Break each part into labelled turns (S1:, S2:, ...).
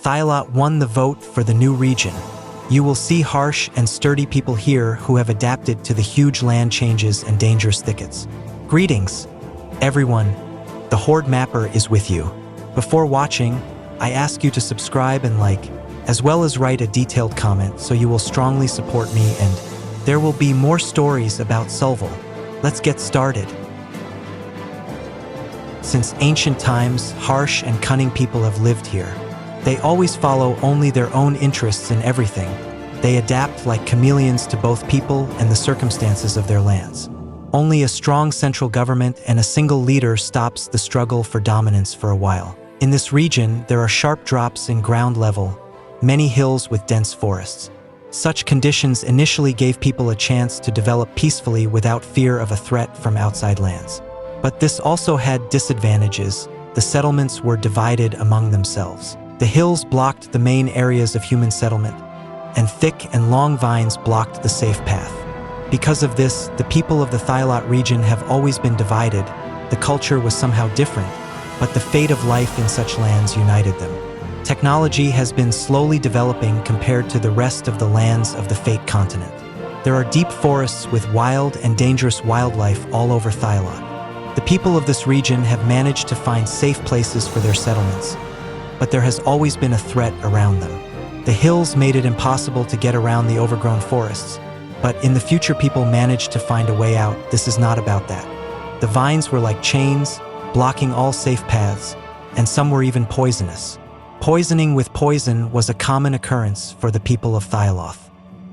S1: THIOLOT won the vote for the new region. You will see harsh and sturdy people here who have adapted to the huge land changes and dangerous thickets. Greetings, everyone. The Horde Mapper is with you. Before watching, I ask you to subscribe and like, as well as write a detailed comment so you will strongly support me, and there will be more stories about SULVIL. Let's get started. Since ancient times, harsh and cunning people have lived here. They always follow only their own interests in everything. They adapt like chameleons to both people and the circumstances of their lands. Only a strong central government and a single leader stops the struggle for dominance for a while. In this region, there are sharp drops in ground level, many hills with dense forests. Such conditions initially gave people a chance to develop peacefully without fear of a threat from outside lands. But this also had disadvantages. The settlements were divided among themselves. The hills blocked the main areas of human settlement, and thick and long vines blocked the safe path. Because of this, the people of the THIOLOT region have always been divided. The culture was somehow different, but the fate of life in such lands united them. Technology has been slowly developing compared to the rest of the lands of the Fate continent. There are deep forests with wild and dangerous wildlife all over THIOLOT. The people of this region have managed to find safe places for their settlements, but there has always been a threat around them. The hills made it impossible to get around the overgrown forests, but in the future people managed to find a way out. This is not about that. The vines were like chains, blocking all safe paths, and some were even poisonous. Poisoning with poison was a common occurrence for the people of THIOLOT.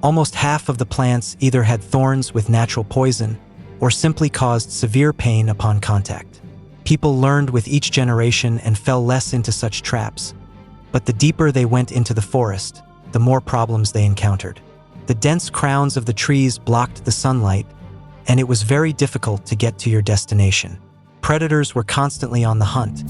S1: Almost half of the plants either had thorns with natural poison or simply caused severe pain upon contact. People learned with each generation and fell less into such traps, but the deeper they went into the forest, the more problems they encountered. The dense crowns of the trees blocked the sunlight, and it was very difficult to get to your destination. Predators were constantly on the hunt,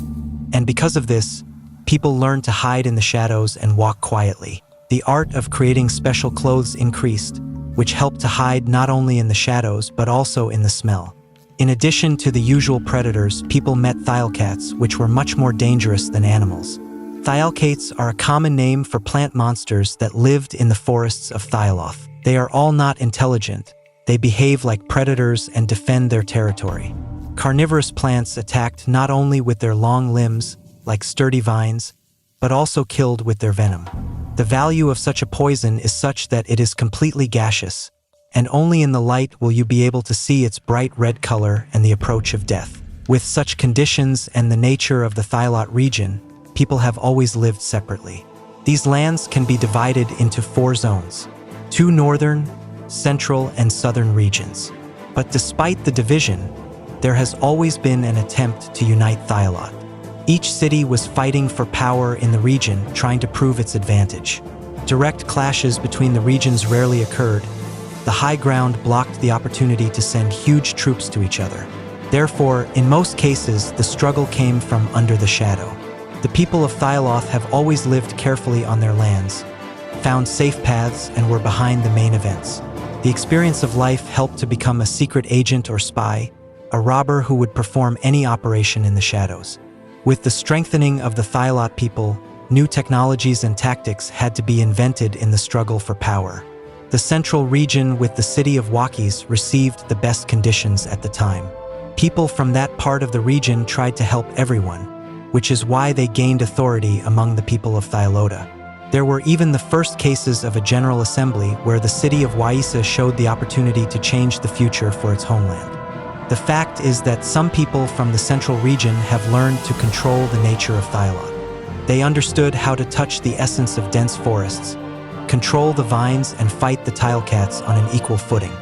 S1: and because of this, people learned to hide in the shadows and walk quietly. The art of creating special clothes increased, which helped to hide not only in the shadows but also in the smell. In addition to the usual predators, people met thiolcats, which were much more dangerous than animals. Thiolcates are a common name for plant monsters that lived in the forests of THIOLOT. They are all not intelligent. They behave like predators and defend their territory. Carnivorous plants attacked not only with their long limbs, like sturdy vines, but also killed with their venom. The value of such a poison is such that it is completely gaseous, and only in the light will you be able to see its bright red color and the approach of death. With such conditions and the nature of the THIOLOT region, people have always lived separately. These lands can be divided into 4 zones: 2 northern, central, and southern regions. But despite the division, there has always been an attempt to unite THIOLOT. Each city was fighting for power in the region, trying to prove its advantage. Direct clashes between the regions rarely occurred. The high ground blocked the opportunity to send huge troops to each other. Therefore, in most cases, the struggle came from under the shadow. The people of THIOLOT have always lived carefully on their lands, found safe paths, and were behind the main events. The experience of life helped to become a secret agent or spy, a robber who would perform any operation in the shadows. With the strengthening of the THIOLOT people, new technologies and tactics had to be invented in the struggle for power. The central region with the city of Wakis received the best conditions at the time. People from that part of the region tried to help everyone, which is why they gained authority among the people of THIOLOT. There were even the first cases of a general assembly where the city of Waisa showed the opportunity to change the future for its homeland. The fact is that some people from the central region have learned to control the nature of THIOLOT. They understood how to touch the essence of dense forests, control the vines, and fight the thiolcats on an equal footing.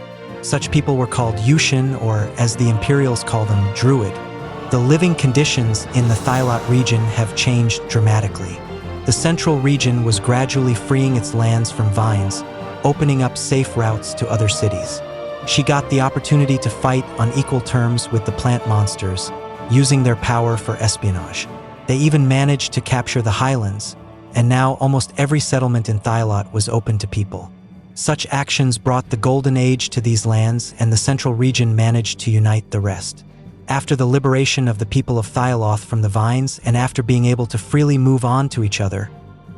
S1: Such people were called Yushin, or as the Imperials call them, Druid. The living conditions in the THIOLOT region have changed dramatically. The central region was gradually freeing its lands from vines, opening up safe routes to other cities. She got the opportunity to fight on equal terms with the plant monsters, using their power for espionage. They even managed to capture the highlands, and now almost every settlement in THIOLOT was open to people. Such actions brought the golden age to these lands, and the central region managed to unite the rest. After the liberation of the people of THIOLOT from the vines, and after being able to freely move on to each other,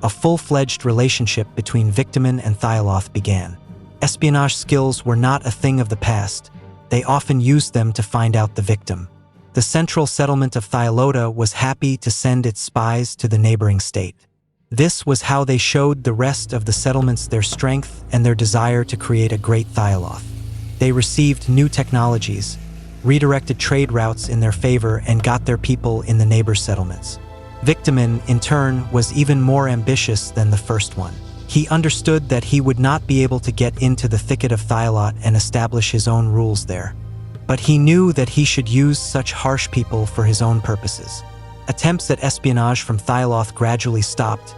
S1: a full-fledged relationship between Victimin and THIOLOT began. Espionage skills were not a thing of the past. They often used them to find out the victim. The central settlement of THIOLOT was happy to send its spies to the neighboring state. This was how they showed the rest of the settlements their strength and their desire to create a great THIOLOT. They received new technologies, redirected trade routes in their favor, and got their people in the neighbor settlements. Victimin, in turn, was even more ambitious than the first one. He understood that he would not be able to get into the thicket of THIOLOT and establish his own rules there. But he knew that he should use such harsh people for his own purposes. Attempts at espionage from THIOLOT gradually stopped.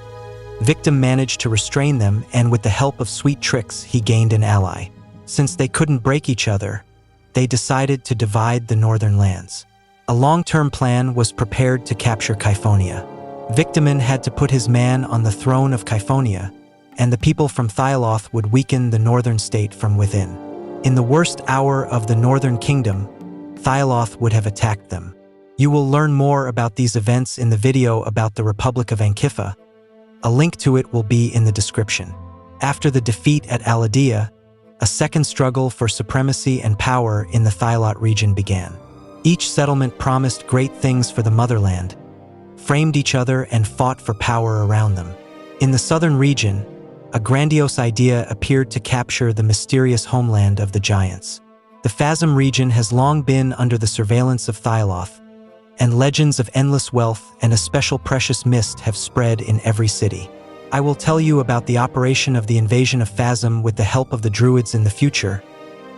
S1: Victim managed to restrain them, and with the help of sweet tricks, he gained an ally. Since they couldn't break each other, they decided to divide the northern lands. A long-term plan was prepared to capture Kyphonia. Victimin had to put his man on the throne of Kyphonia, and the people from THIOLOT would weaken the northern state from within. In the worst hour of the northern kingdom, THIOLOT would have attacked them. You will learn more about these events in the video about the Republic of Ankifa. A link to it will be in the description. After the defeat at Aladia, a second struggle for supremacy and power in the THIOLOT region began. Each settlement promised great things for the motherland, framed each other, and fought for power around them. In the southern region, a grandiose idea appeared to capture the mysterious homeland of the giants. The Phasm region has long been under the surveillance of THIOLOT, and legends of endless wealth and a special precious mist have spread in every city. I will tell you about the operation of the invasion of Phasm with the help of the Druids in the future.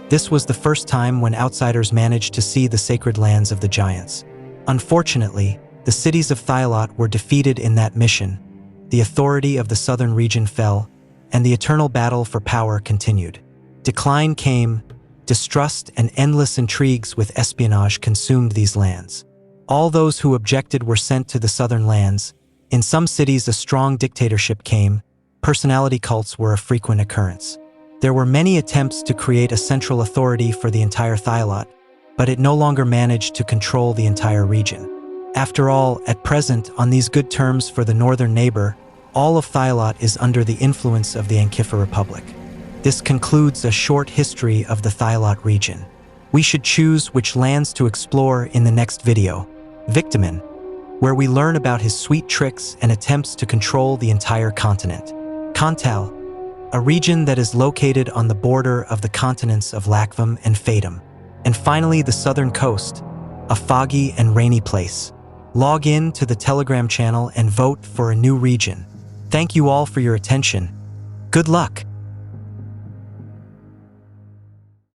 S1: This was the first time when outsiders managed to see the sacred lands of the giants. Unfortunately, the cities of THIOLOT were defeated in that mission. The authority of the southern region fell, and the eternal battle for power continued. Decline came, distrust and endless intrigues with espionage consumed these lands. All those who objected were sent to the southern lands. In some cities, a strong dictatorship came. Personality cults were a frequent occurrence. There were many attempts to create a central authority for the entire THIOLOT, but it no longer managed to control the entire region. After all, at present, on these good terms for the northern neighbor, all of THIOLOT is under the influence of the Ankifa Republic. This concludes a short history of the THIOLOT region. We should choose which lands to explore in the next video. Victimin, where we learn about his sweet tricks and attempts to control the entire continent. Kontal, a region that is located on the border of the continents of Lakvam and Fatum. And finally, the southern coast, a foggy and rainy place. Log in to the Telegram channel and vote for a new region. Thank you all for your attention. Good luck!